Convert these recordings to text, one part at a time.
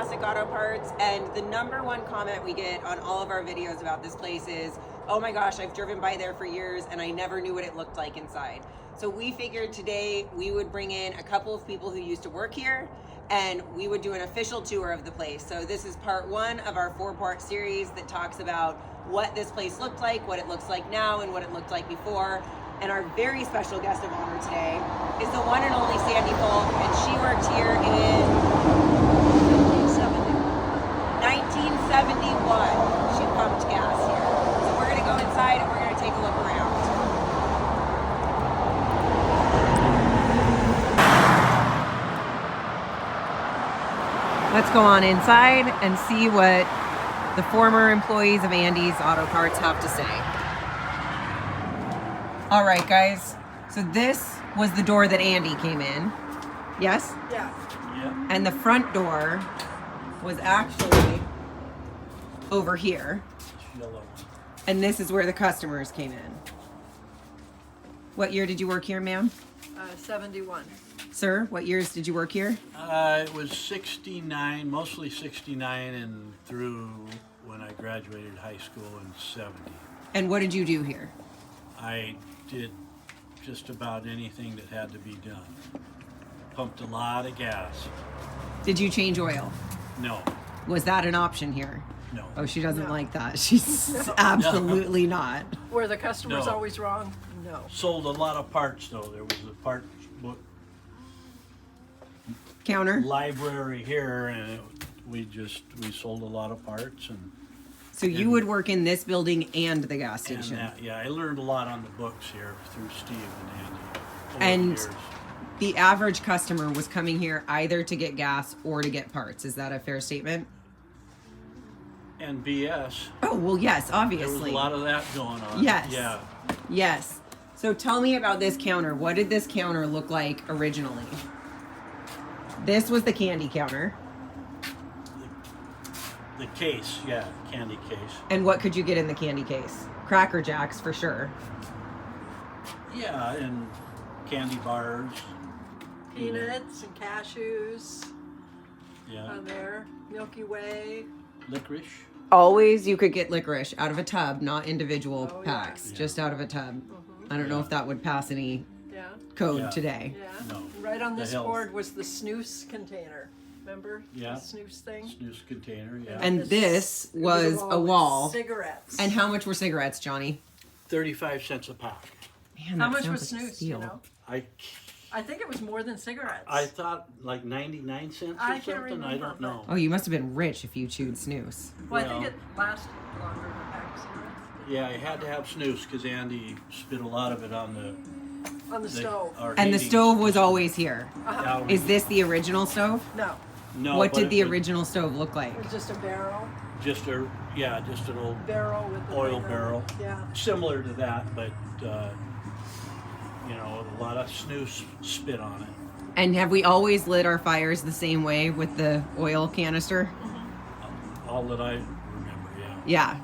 classic auto parts, and the #1 comment we get on all of our videos about this place is, oh my gosh, I've driven by there for years and I never knew what it looked like inside. So we figured today we would bring in a couple of people who used to work here and we would do an official tour of the place. So this is part 1 of our 4-part series that talks about what this place looked like, what it looks like now, and what it looked like before. And our very special guest of honor today is the one and only Sandy Folk, and she worked here in 1971. She pumped gas here. So we're gonna go inside and we're gonna take a look around. Let's go on inside and see what the former employees of Andy's Auto Parts have to say. All right, guys. So this was the door that Andy came in. Yes? Yeah. Yeah. And the front door was actually over here. Yellow. And this is where the customers came in. What year did you work here, ma'am? 71. Sir, what years did you work here? It was 69, mostly 69 and through when I graduated high school in 70. And what did you do here? I did just about anything that had to be done. Pumped a lot of gas. Did you change oil? No, Was that an option here? no. Oh, she doesn't No. like that. She's absolutely not. Were the customers No. always wrong? No. Sold a lot of parts though. There was a part book Counter? library here, and we sold a lot of parts and So you would work in this building and the gas and station. that, yeah, I learned a lot on the books here through Steve and Andy over the And years. the average customer was coming here either to get gas or to get parts. Is that a fair statement? And BS. Oh, well, yes, There was obviously. a lot of that going on. Yes. Yeah. Yes. So tell me about this counter. What did this counter look like originally? This was the candy counter. The case, yeah, candy case. And what could you get in the candy case? Cracker Jacks for sure. Yeah, and candy bars. Peanuts and cashews Yeah. on there. Milky Way. Licorice. Always you could get licorice out of a tub, not individual Oh, yeah. packs, Yeah. just out of a tub. I don't know Yeah. if that would pass any Yeah. code Yeah. today. Yeah. No. Right on The this health. board was the snooze container. Remember? Yeah. The snooze thing? Snooze container, yeah. And this it was a with wall. Cigarettes. And how much were cigarettes, Johnny? 35 cents a pack. Man, how that much sounds was like a snooze? You steal. know? I I think it was more than cigarettes. thought like 99 cents or I can't something. I remember, don't know. Oh, you must have been rich if you chewed snooze. Well, I think well- it lasted longer than a pack of cigarettes. Yeah, I had to have snooze because Andy spit a lot of it on the On the stove. our And the heating stove was system. always here. Yeah, Is this the original stove? No, no, What but did the it was original stove look like? it was just a barrel. Just an old Barrel with the Oil thing on it. barrel. Yeah. similar to that, but a lot of snooze spit on it. And have we always lit our fires the same way with the oil canister? All that I remember, yeah.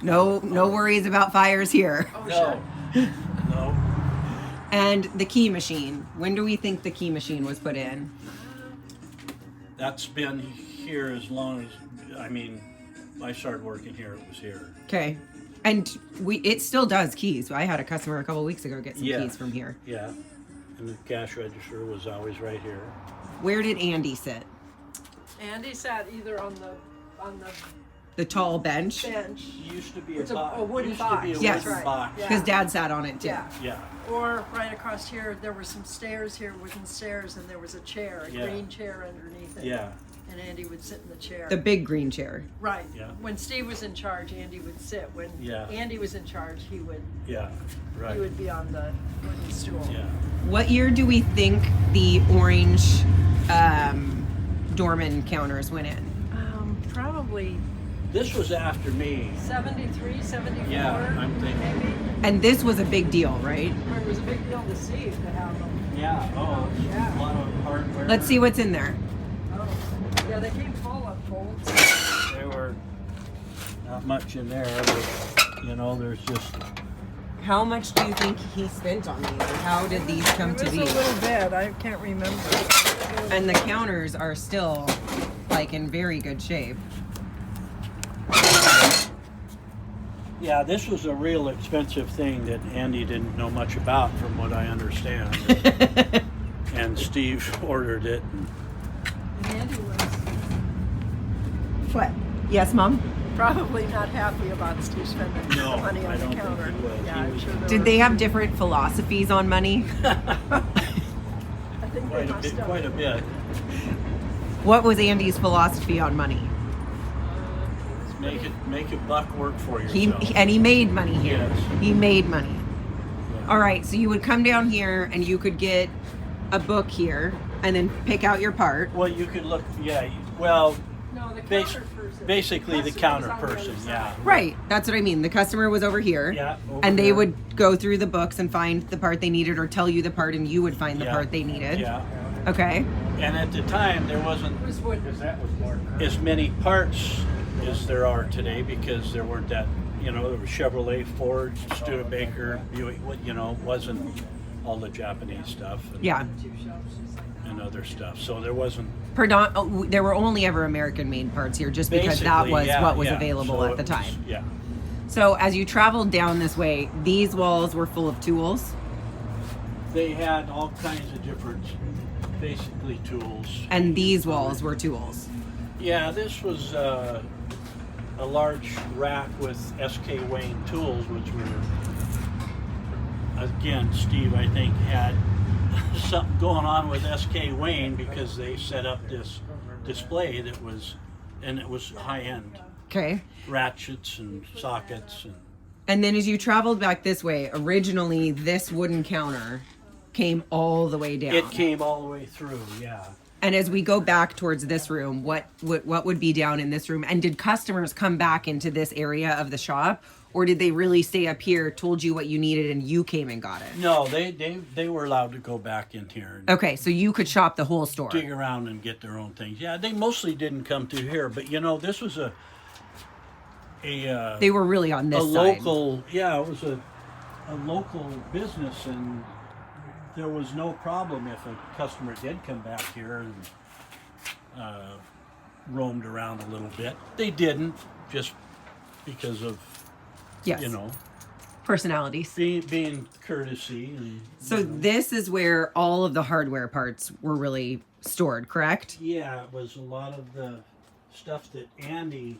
Yeah. No worries about fires here. Oh, No, sure. no. And the key machine. When do we think the key machine was put in? That's been here as long as, I started working here, it was here. Okay. And it still does keys. I had a customer a couple weeks ago get some Yeah. keys from here. Yeah, and the cash register was always right here. Where did Andy sit? Andy sat either on the The tall bench? bench. It used to be It's a box. wooden used box. to be a Yes. wooden Right. box. Yeah. Because Dad sat on it too. Yeah. Yeah, Or right across here, there were some stairs here, wooden stairs, and there was a chair, a Yeah. green chair underneath it. yeah, And Andy would sit in the chair. The big green chair. Right. Yeah. When Steve was in charge, Andy would sit. When Yeah. Andy was in charge, he would right, be on the wooden stool. yeah. What year do we think the orange doorman counters went in? Probably This was after me. 73, 74. Yeah, I'm thinking. Maybe. And this was a big deal, right? Or it was a big deal to Steve to have them. Yeah, Yeah. a lot of hardware. Let's see what's in there. Oh. Yeah, they came full of folds. There were not much in there, but, there's just, How much do you think he spent on these? Or how did these come It to was be? a little bit. I can't remember. And the counters are still like in very good shape. Yeah, this was a real expensive thing that Andy didn't know much about, from what I understand. And Steve ordered it. And Andy was What? Yes, Mom? probably not happy about Steve spending the No, money I on the don't think counter. he was. Yeah, He I'm was- sure there Did was- they have different philosophies on money? I think they Quite a must bit. have. Quite a bit. What was Andy's philosophy on money? Make a buck work for He yourself. and he made money here. Yes. He made money. Yeah. All right, so you would come down here and you could get a book here and then pick out your part. Well, you could look. Yeah. Well, No, the Bas- counter person. basically the Customer was counter on the other person. side. Yeah. Right, that's what I mean. The customer was over here. Yeah, over and they here. would go through the books and find the part they needed or tell you the part and you would find the Yeah. part they needed. Yeah. Okay. And at the time, there wasn't It was wood. as many parts as there are today, because there weren't that, there was Chevrolet, Ford, Studebaker, Buick, wasn't all the Japanese stuff and, Yeah. and other stuff. So there wasn't There were only ever American made parts here just because that basically, was yeah, what was yeah. available So at it the was- time. Yeah. So as you traveled down this way, these walls were full of tools They had all kinds of different, basically tools. and these walls were tools. Yeah, this was a large rack with SK Wayne tools, which were, again, Steve, I think, had something going on with SK Wayne, because they set up this display that was, and it was high-end Okay. ratchets and sockets. And then as you traveled back this way, originally this wooden counter came all the way down. It came all the way through, yeah. And as we go back towards this room, what would be down in this room? And did customers come back into this area of the shop, or did they really stay up here, told you what you needed, and you came and got it? No, they were allowed to go back in here and Okay, so you could shop the whole store. dig around and get their own things. Yeah, they mostly didn't come through here, but this was a They were really on this side. local, yeah, it was a local business, and there was no problem if a customer did come back here and roamed around a little bit. They didn't, just because of Yes. Personalities. being courtesy. And So this is where all of the hardware parts were really stored, correct? yeah, it was a lot of the stuff that Andy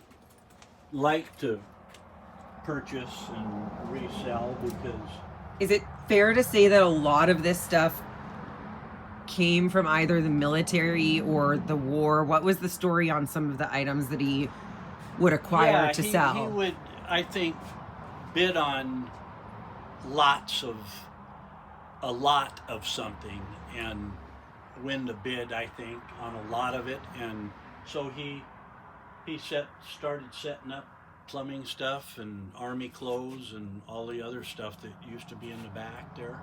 liked to purchase and resell, because Is it fair to say that a lot of this stuff came from either the military or the war? What was the story on some of the items that he would acquire to sell? He would, I think, bid on a lot of something and win the bid, I think, on a lot of it. And so he started setting up plumbing stuff and army clothes and all the other stuff that used to be in the back there.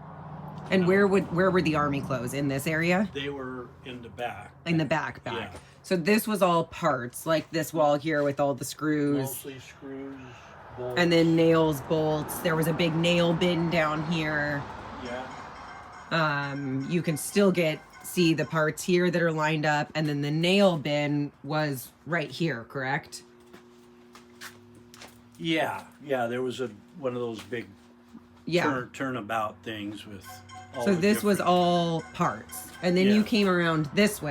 And where were the army clothes? In this area? They were in the back. In the back. Yeah. So this was all parts, like this wall here with all the screws. Mostly screws, bolts. And then nails, bolts. There was a big nail bin down here. Yeah. You can still see the parts here that are lined up, and then the nail bin was right here, correct? Yeah, there was one of those big Yeah. turnabout things with all So the this was different- all parts. And then you Yeah. came around this way.